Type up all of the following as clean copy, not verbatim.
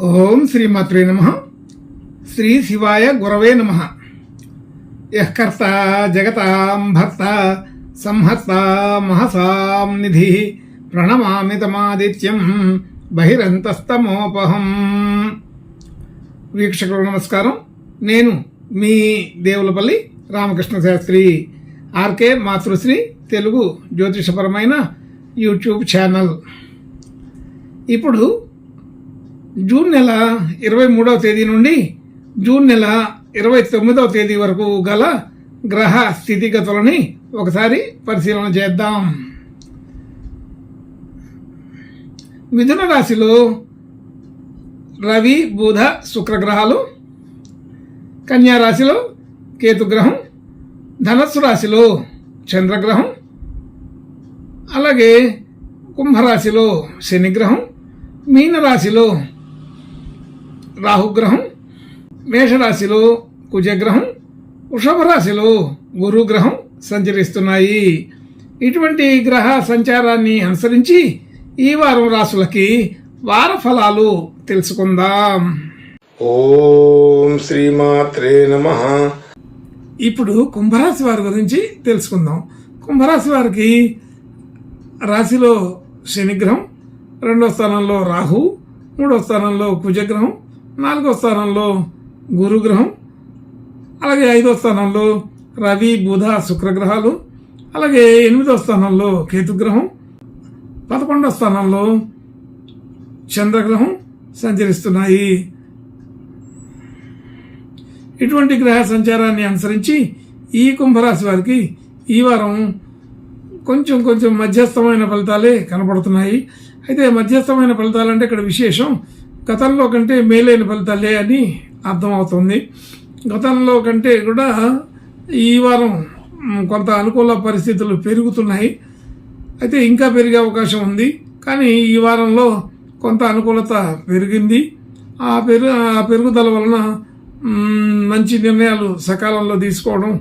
ఓం శ్రీమాత్రే నమః. శ్రీ శివాయ గురవే నమః. యః కర్త జగతాం భర్త సంహర్త మహసాం నిధి ప్రణమామి తమాదిత్యం బహిరంతస్తమోపహం. వీక్షకులకు నమస్కారం. నేను మీ దేవులపల్లి రామకృష్ణ శాస్త్రి. ఆర్కే మాతృశ్రీ తెలుగు జ్యోతిషపరమైన యూట్యూబ్ ఛానల్. ఇప్పుడు జూన్ నెల 23వ తేదీ నుండి జూన్ నెల 29వ తేదీ వరకు గల గ్రహ స్థితిగతులని ఒకసారి పరిశీలన చేద్దాం. మిథున రాశిలో రవి, బుధ, శుక్రగ్రహాలు, కన్యా రాశిలో కేతుగ్రహం, ధనస్సు రాశిలో చంద్రగ్రహం, అలాగే కుంభరాశిలో శనిగ్రహం, మీనరాశిలో రాహుగ్రహం, మేషరాశిలో కుజగ్రహం, వృషభ రాశిలో గురుగ్రహం సంచరిస్తున్నాయి. ఇటువంటి గ్రహ సంచారాన్ని అనుసరించి ఈ వారం రాశులకి వార ఫలాలు తెలుసుకుందాం. ఓం శ్రీమాత్రే నమః. ఇప్పుడు కుంభరాశి వారి గురించి తెలుసుకుందాం. కుంభరాశి వారికి రాశిలో శనిగ్రహం, 2వ స్థానంలో రాహు, 3వ స్థానంలో కుజగ్రహం, 4వ స్థానంలో గురుగ్రహం, అలాగే 5వ స్థానంలో రవి, బుధ, శుక్రగ్రహాలు, అలాగే 8వ స్థానంలో కేతుగ్రహం, 11వ స్థానంలో చంద్రగ్రహం సంచరిస్తున్నాయి. ఇటువంటి గ్రహ సంచారాన్ని అనుసరించి ఈ కుంభరాశి వారికి ఈ వారం కొంచెం మధ్యస్థమైన ఫలితాలే కనపడుతున్నాయి. అయితే మధ్యస్థమైన ఫలితాలంటే ఇక్కడ విశేషం గతంలో కంటే మేలైన ఫలితాలే అని అర్థమవుతుంది. గతంలో కంటే కూడా ఈ వారం కొంత అనుకూల పరిస్థితులు పెరుగుతున్నాయి. అయితే ఇంకా పెరిగే అవకాశం ఉంది. కానీ ఈ వారంలో కొంత అనుకూలత పెరిగింది. ఆ పెరుగుదల వలన మంచి నిర్ణయాలు సకాలంలో తీసుకోవడం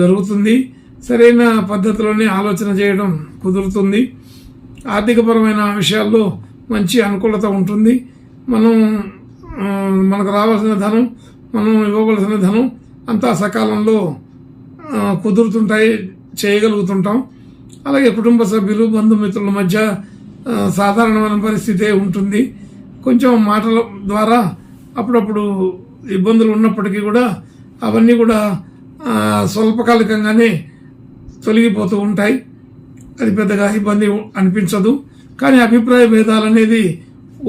జరుగుతుంది. సరైన పద్ధతిలోనే ఆలోచన చేయడం కుదురుతుంది. ఆర్థికపరమైన విషయాల్లో మంచి అనుకూలత ఉంటుంది. మనకు రావాల్సిన ధనం, మనం ఇవ్వవలసిన ధనం అంతా సకాలంలో కుదురుతుంటాయి, చేయగలుగుతుంటాం. అలాగే కుటుంబ సభ్యులు, బంధుమిత్రుల మధ్య సాధారణమైన పరిస్థితే ఉంటుంది. కొంచెం మాటల ద్వారా అప్పుడప్పుడు ఇబ్బందులు ఉన్నప్పటికీ కూడా అవన్నీ కూడా స్వల్పకాలికంగానే తొలగిపోతూ ఉంటాయి. అది పెద్దగా ఇబ్బంది అనిపించదు. కానీ అభిప్రాయ భేదాలు అనేది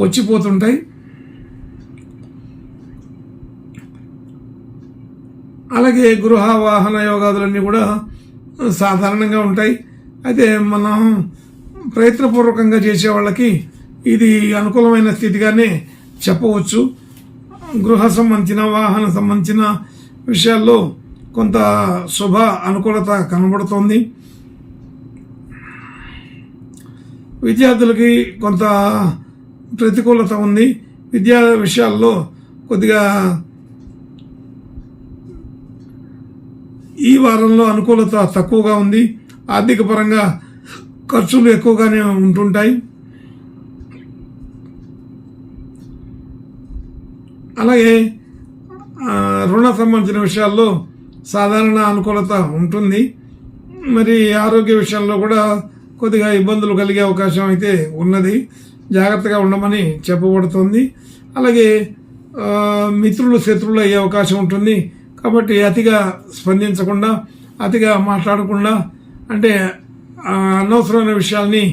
వచ్చిపోతుంటాయి. అలాగే గృహ వాహన యోగాదులన్నీ కూడా సాధారణంగా ఉంటాయి. అయితే మనం ప్రయత్నపూర్వకంగా చేసే వాళ్ళకి ఇది అనుకూలమైన స్థితిగానే చెప్పవచ్చు. గృహ సంబంధించిన, వాహన సంబంధించిన విషయాల్లో కొంత శుభ అనుకూలత కనబడుతోంది. విద్యార్థులకి కొంత ప్రతికూలత ఉంది. విద్యా విషయాల్లో కొద్దిగా ఈ వారంలో అనుకూలత తక్కువగా ఉంది. ఆర్థిక పరంగా ఖర్చులు ఎక్కువగానే ఉంటుంటాయి. అలాగే రుణ సంబంధించిన విషయాల్లో సాధారణ అనుకూలత ఉంటుంది. మరి ఆరోగ్య విషయంలో కూడా కొద్దిగా ఇబ్బందులు కలిగే అవకాశం అయితే ఉన్నది. జాగ్రత్తగా ఉండమని చెప్పబడుతుంది. అలాగే మిత్రులు శత్రువులు అయ్యే అవకాశం ఉంటుంది. కాబట్టి అతిగా స్పందించకుండా, అతిగా మాట్లాడకుండా, అంటే అనవసరమైన విషయాల్ని,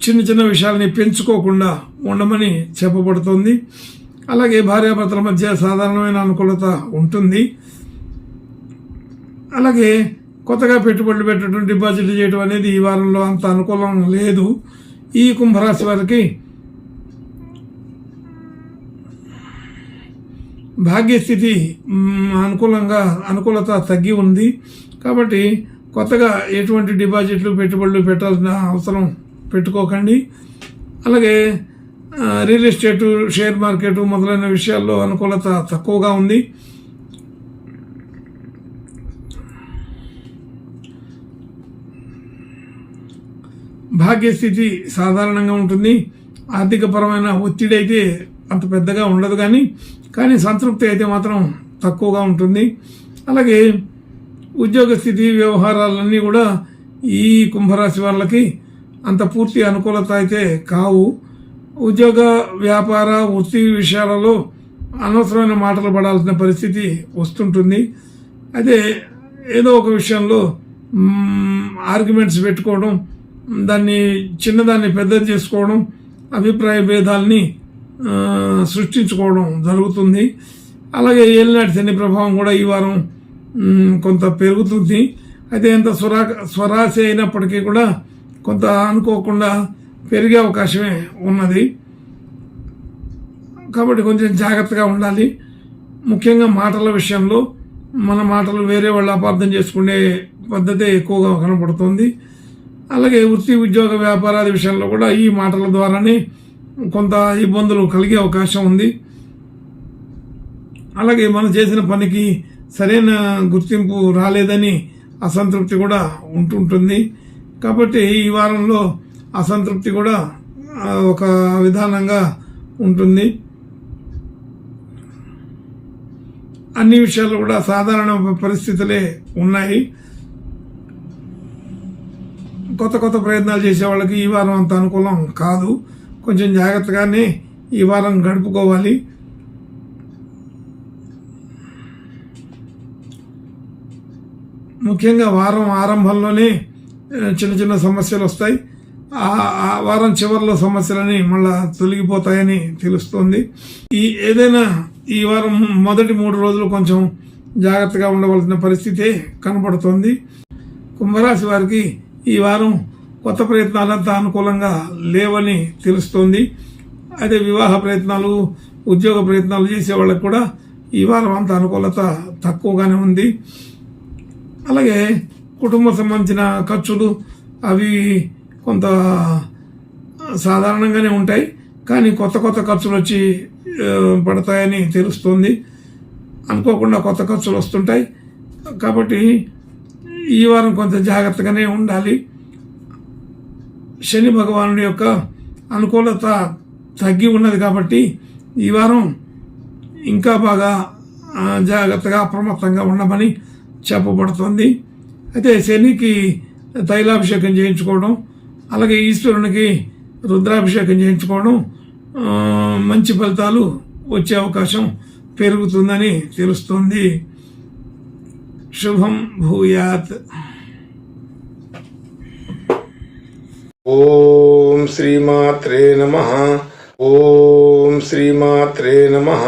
చిన్న విషయాల్ని పెంచుకోకుండా ఉండమని చెప్పబడుతుంది. అలాగే భార్యాభర్తల మధ్య సాధారణమైన అనుకూలత ఉంటుంది. అలాగే కొత్తగా పెట్టుబడులు పెట్టడం, డిపాజిట్లు చేయడం అనేది ఈ వారంలో అంత అనుకూలం లేదు. ఈ కుంభరాశి వారికి భాగ్యస్థితి అనుకూలత తగ్గి ఉంది. కాబట్టి కొత్తగా ఎటువంటి డిపాజిట్లు, పెట్టుబడులు పెట్టాల్సిన అవసరం పెట్టుకోకండి. అలాగే రియల్ ఎస్టేటు, షేర్ మార్కెట్ మొదలైన విషయాల్లో అనుకూలత తక్కువగా ఉంది. భాగ్యస్థితి సాధారణంగా ఉంటుంది. ఆర్థికపరమైన ఒత్తిడి అయితే అంత పెద్దగా ఉండదు కానీ సంతృప్తి అయితే మాత్రం తక్కువగా ఉంటుంది. అలాగే ఉద్యోగ స్థితి వ్యవహారాలన్నీ కూడా ఈ కుంభరాశి వాళ్ళకి అంత పూర్తి అనుకూలత అయితే కావు. ఉద్యోగ వ్యాపార వృత్తి విషయాలలో అనవసరమైన మాటలు పడాల్సిన పరిస్థితి వస్తుంటుంది. అయితే ఏదో ఒక విషయంలో ఆర్గ్యుమెంట్స్ పెట్టుకోవడం, దాన్ని చిన్నదాన్ని పెద్దది చేసుకోవడం, అభిప్రాయ భేదాల్ని సృష్టించుకోవడం జరుగుతుంది. అలాగే ఏలినాటి శని ప్రభావం కూడా ఈ వారం కొంత పెరుగుతుంది. అయితే ఎంత స్వరాశి అయినప్పటికీ కూడా కొంత అనుకోకుండా పెరిగే అవకాశమే ఉన్నది. కాబట్టి కొంచెం జాగ్రత్తగా ఉండాలి. ముఖ్యంగా మాటల విషయంలో మన మాటలు వేరే వాళ్ళు అపార్థం చేసుకునే పద్ధతి ఎక్కువగా కనపడుతుంది. అలాగే వృత్తి ఉద్యోగ వ్యాపారాది విషయంలో కూడా ఈ మాటల ద్వారానే కొంత ఇబ్బందులు కలిగే అవకాశం ఉంది. అలాగే మనం చేసిన పనికి సరైన గుర్తింపు రాలేదని అసంతృప్తి కూడా ఉంటుంటుంది. కాబట్టి ఈ వారంలో అసంతృప్తి కూడా ఒక విధానంగా ఉంటుంది. అన్ని విషయాల్లో కూడా సాధారణ పరిస్థితులే ఉన్నాయి. కొత్త ప్రయత్నాలు చేసే వాళ్ళకి ఈ వారం అంత అనుకూలం కాదు. కొంచెం జాగ్రత్తగానే ఈ వారం గడుపుకోవాలి. ముఖ్యంగా వారం ఆరంభంలోనే చిన్న సమస్యలు వస్తాయి. ఆ వారం చివరిలో సమస్యలని మళ్ళా తొలగిపోతాయని తెలుస్తుంది. ఏదైనా ఈ వారం మొదటి 3 రోజులు కొంచెం జాగ్రత్తగా ఉండవలసిన పరిస్థితి కనపడుతుంది. కుంభరాశి వారికి ఈ వారం కొత్త ప్రయత్నాలంతా అనుకూలంగా లేవని తెలుస్తుంది. అయితే వివాహ ప్రయత్నాలు, ఉద్యోగ ప్రయత్నాలు చేసే వాళ్ళకి కూడా ఈ వారం అంత అనుకూలత తక్కువగానే ఉంది. అలాగే కుటుంబం సంబంధించిన ఖర్చులు అవి కొంత సాధారణంగానే ఉంటాయి. కానీ కొత్త ఖర్చులు వచ్చి పడతాయని తెలుస్తుంది. అనుకోకుండా కొత్త ఖర్చులు వస్తుంటాయి. కాబట్టి ఈ వారం కొంత జాగ్రత్తగానే ఉండాలి. శని భగవానుడి యొక్క అనుకూలత తగ్గి ఉన్నది కాబట్టి ఈ వారం ఇంకా బాగా జాగ్రత్తగా అప్రమత్తంగా ఉండమని చెప్పబడుతుంది. అయితే శనికి తైలాభిషేకం చేయించుకోవడం, అలాగే ఈశ్వరునికి రుద్రాభిషేకం చేయించుకోవడం మంచి ఫలితాలు వచ్చే అవకాశం పెరుగుతుందని తెలుస్తుంది. శుభం భూయాత్. ఓం శ్రీమాత్రే నమః. ఓం శ్రీమాత్రే నమః.